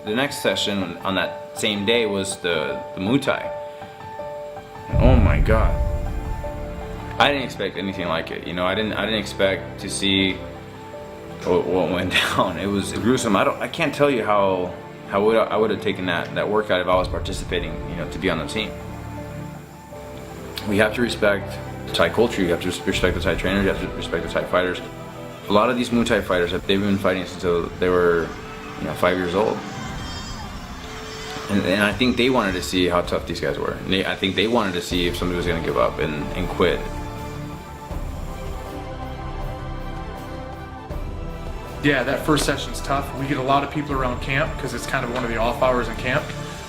The next session on that same day was the Muay Thai. Oh my god. I didn't expect anything like it, you know. I didn't expect to see what went down. It was gruesome. I can't tell you how I would have taken that workout if I was participating, you know, to be on the team. We have to respect the Thai culture. You have to respect the Thai trainers. You have to respect the Thai fighters. A lot of these Muay Thai fighters, they've been fighting since they were, you know, 5 years old. And I think they wanted to see how tough these guys were. I think they wanted to see if somebody was going to give up and quit. Yeah, that first session's tough. We get a lot of people around camp because it's kind of one of the off hours in camp.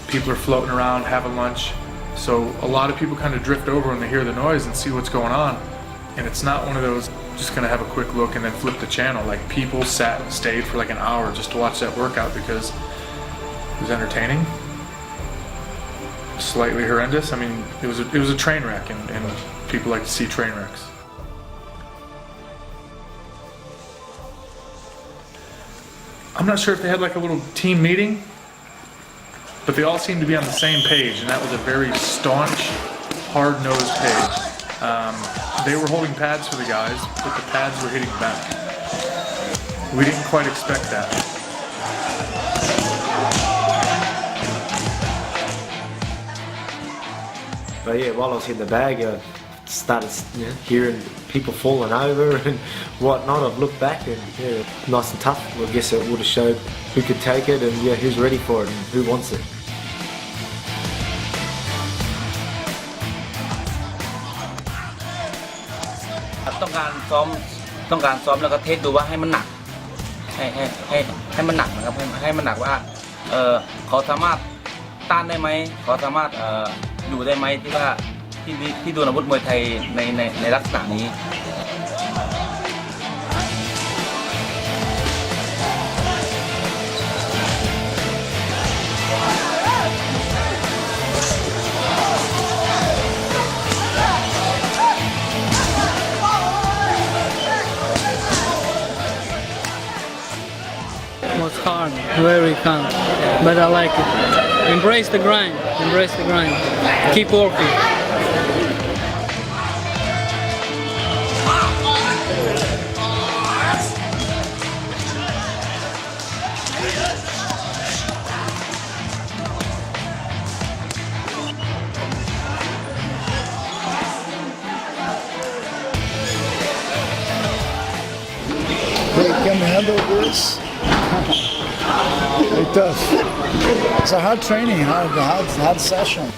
People are floating around, having lunch. So a lot of people kind of drift over when they hear the noise and see what's going on. And it's not one of those just gonna have a quick look and then flip the channel. Like, people sat and stayed for like an hour just to watch that workout because it was entertaining. Slightly horrendous. I mean, it was a train wreck, and people like to see train wrecks. I'm not sure if they had like a little team meeting, but they all seemed to be on the same page, and that was a very staunch, hard-nosed page. They were holding pads for the guys, but the pads were hitting back. We didn't quite expect that. But yeah, while I was hitting the bag, I started hearing people falling over and whatnot. I've looked back and yeah, nice and tough. Well, I guess it would have showed who could take it and yeah, who's ready for it and who wants it. ต้องการซ้อมแล้วก็เทสดูว่าให้มันหนักให้มันหนักนะครับให้มันหนักว่าเขาสามารถต้านได้ไหมเขาสามารถอยู่ได้ไหมที่ว่าที่โดนอาวุธมวยไทยในลักษณะนี้ Was hard, very hard, but I like it. Embrace the grind, keep working. They can handle this. Very tough. It's a hard training, hard session.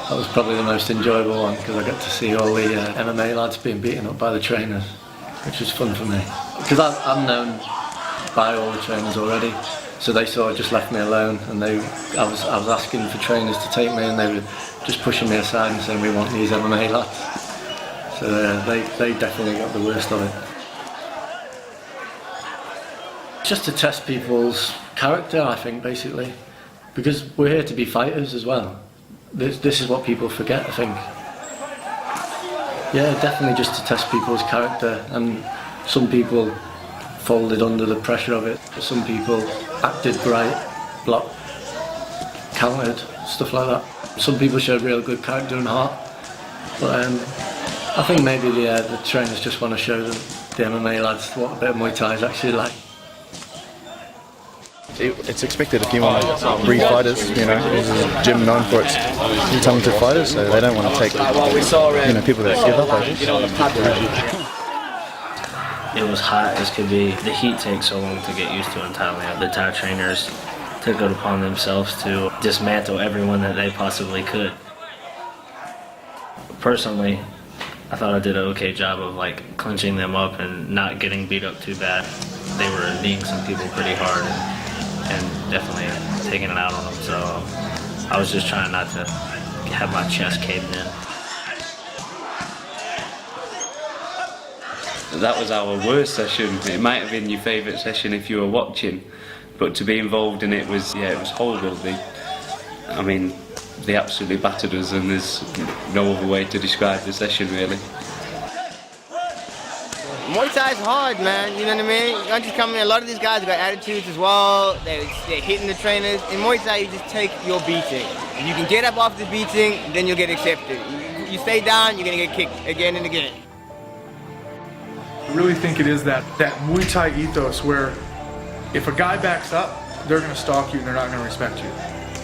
That was probably the most enjoyable one because I got to see all the MMA lads being beaten up by the trainers, which was fun for me. Because I'm known by all the trainers already, so they sort of just left me alone, and I was asking for trainers to take me, and they were just pushing me aside and saying, "We want these MMA lads." So they definitely got the worst of it. Just to test people's character, I think, basically, because we're here to be fighters as well. This is what people forget, I think. Yeah, definitely just to test people's character, and some people folded under the pressure of it. Some people acted bright, blocked, countered, stuff like that. Some people showed real good character and heart, but I think maybe the trainers just want to show the MMA lads what a bit of Muay Thai is actually like. It's expected if you want to breed fighters, you know. This is a gym known for its talented fighters, so they don't want to take, you know, people that give up, I guess. It was hot as could be. The heat takes so long to get used to in Thailand. The Thai trainers took it upon themselves to dismantle everyone that they possibly could. Personally, I thought I did an okay job of like clinching them up and not getting beat up too bad. They were kneeing some people pretty hard. and definitely taking it out on them. So I was just trying not to have my chest caved in. That was our worst session. It might have been your favourite session if you were watching, but to be involved in it was, yeah, it was horrible. I mean, they absolutely battered us, and there's no other way to describe the session really. Muay Thai is hard, man. You know what I mean? You don't just come in. A lot of these guys have got attitudes as well. They're hitting the trainers. In Muay Thai, you just take your beating. If you can get up off the beating, then you'll get accepted. You stay down, you're gonna get kicked again and again. I really think it is that Muay Thai ethos where if a guy backs up, they're gonna stalk you and they're not gonna respect you.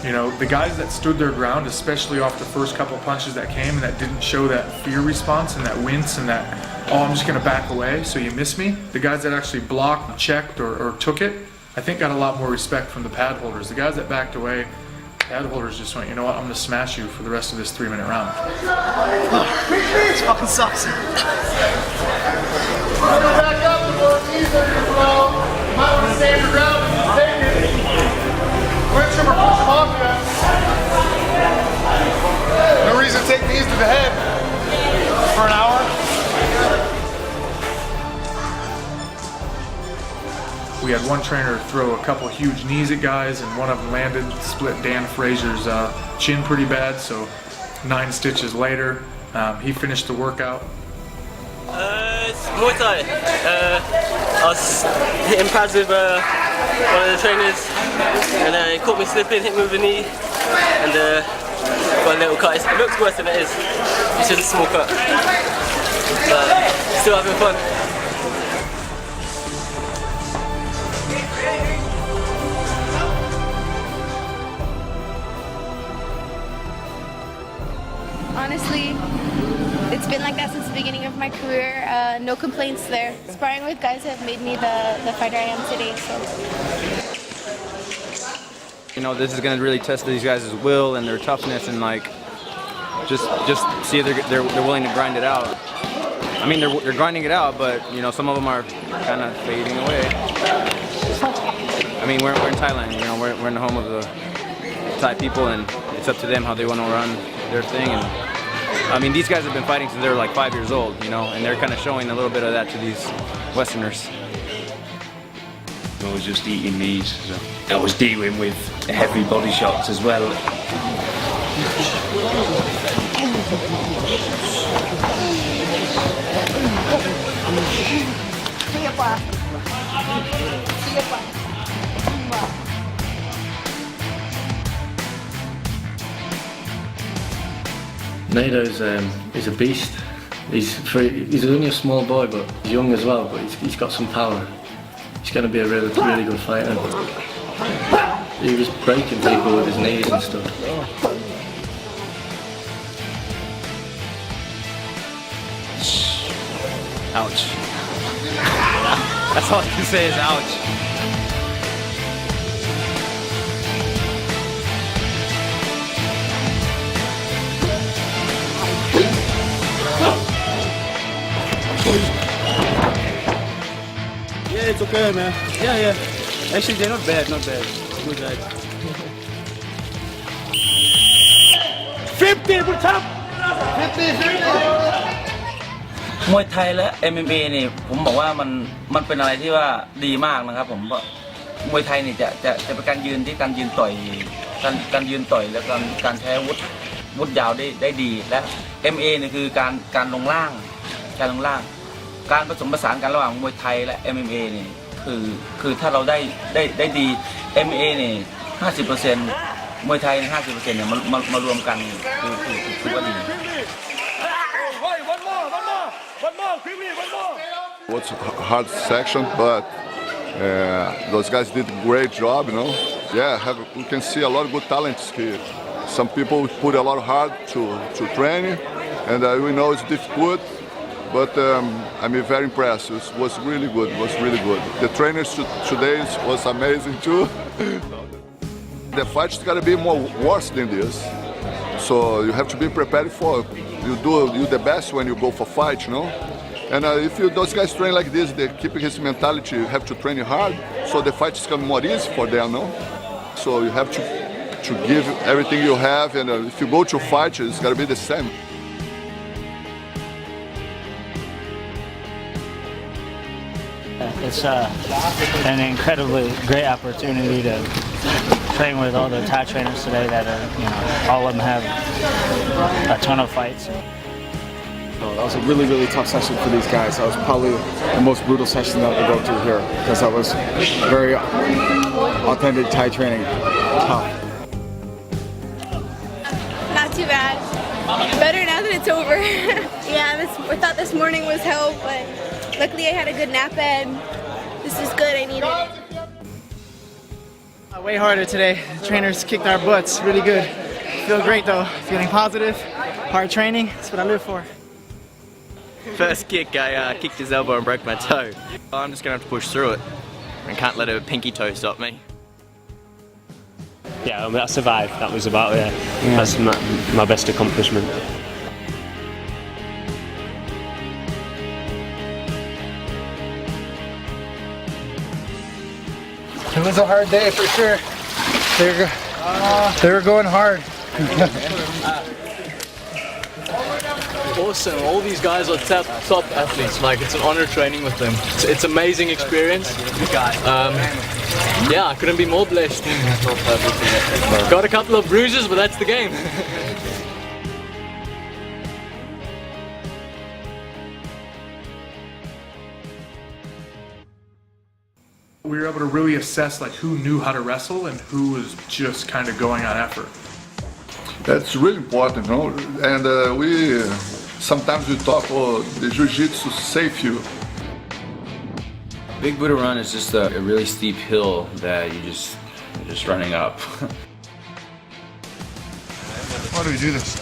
You know, the guys that stood their ground, especially off the first couple punches that came and that didn't show that fear response and that wince and that, oh, I'm just gonna back away so you miss me. The guys that actually blocked and checked or took it, I think got a lot more respect from the pad holders. The guys that backed away, pad holders just went, you know what, I'm gonna smash you for the rest of this 3-minute round. This fucking sucks. Back up and go easy, bro. You might want to stand your ground and take it. Push him or push him off you. No reason to take these to the head for an hour. We had one trainer throw a couple huge knees at guys, and one of them landed, split Dan Frazier's chin pretty bad, so 9 stitches later, he finished the workout. It's Muay Thai. I was hitting pads with one of the trainers, and he caught me slipping, hit me with a knee, and got a little cut. It looks worse than it is. It's just a small cut. But still having fun. Honestly, it's been like that since the beginning of my career. No complaints there. Sparring with guys have made me the fighter I am today. So, you know, this is going to really test these guys' will and their toughness, and like just see if they're willing to grind it out. I mean, they're grinding it out, but you know, some of them are kind of fading away. I mean, we're in Thailand. You know, we're in the home of the Thai people, and it's up to them how they want to run their thing. And I mean, these guys have been fighting since they were like 5 years old, you know, and they're kind of showing a little bit of that to these Westerners. I was just eating these, so I was dealing with heavy body shots as well. Nado's is a beast. He's only a small boy, but he's young as well. But he's got some power. He's going to be a really good fighter. He was breaking people with his knees and stuff. Ouch. That's all I can say is ouch. Yeah, it's okay, man. Yeah. Actually, they're not bad, not bad. Good guys. 50, we're top. มวยไทยและ MMA นี่ผมบอกว่ามันเป็นอะไรที่ว่าดีมากนะครับผมว่ามวยไทยนี่จะเป็นการยืนที่การยืนต่อยการยืนต่อยและการใช้อาวุธยาวได้ดีและ MMA นี่คือการลงล่างการผสมผสานกันระหว่างมวยไทยและ MMA นี่คือถ้าเราได้ดี MMA นี่ 50% มวยไทย 50% เนี่ยมารวมกันคือว่าดี It was a hard section, but those guys did a great job, you know. Yeah, we can see a lot of good talents here. Some people put a lot of heart to training, and we know it's difficult, but I'm very impressed. It was really good. The trainers today was amazing too. The fight's got to be more worse than this, so you have to be prepared for. You do the best when you go for fight, you know. And if those guys train like this, they keep his mentality, you have to train hard, so the fights come more easy for them, no? So you have to give everything you have, and if you go to fight, it's gotta be the same. It's an incredibly great opportunity to train with all the Thai trainers today that are, all of them have a ton of fights. That was a really, really tough session for these guys. That was probably the most brutal session that they go through here because that was very authentic Thai training. Tough. Not too bad. Better now that it's over. Yeah, I thought this morning was hell, but luckily I had a good nap and this is good. I need it. Way harder today. The trainers kicked our butts. Really good. Feel great though. Feeling positive. Hard training. That's what I live for. First kick, I kicked his elbow and broke my toe. I'm just going to have to push through it and can't let a pinky toe stop me. Yeah, I survived. That was about it. That's my best accomplishment. It was a hard day for sure. They were going hard. Awesome, all these guys are top athletes, like it's an honor training with them. It's an amazing experience. Yeah, I couldn't be more blessed. Got a couple of bruises, but that's the game. We were able to really assess like who knew how to wrestle and who was just kind of going on effort. That's really important, no? And sometimes we talk, oh, the jiu-jitsu save you. Big Buddha Run is just a really steep hill that you're just running up. Why do we do this?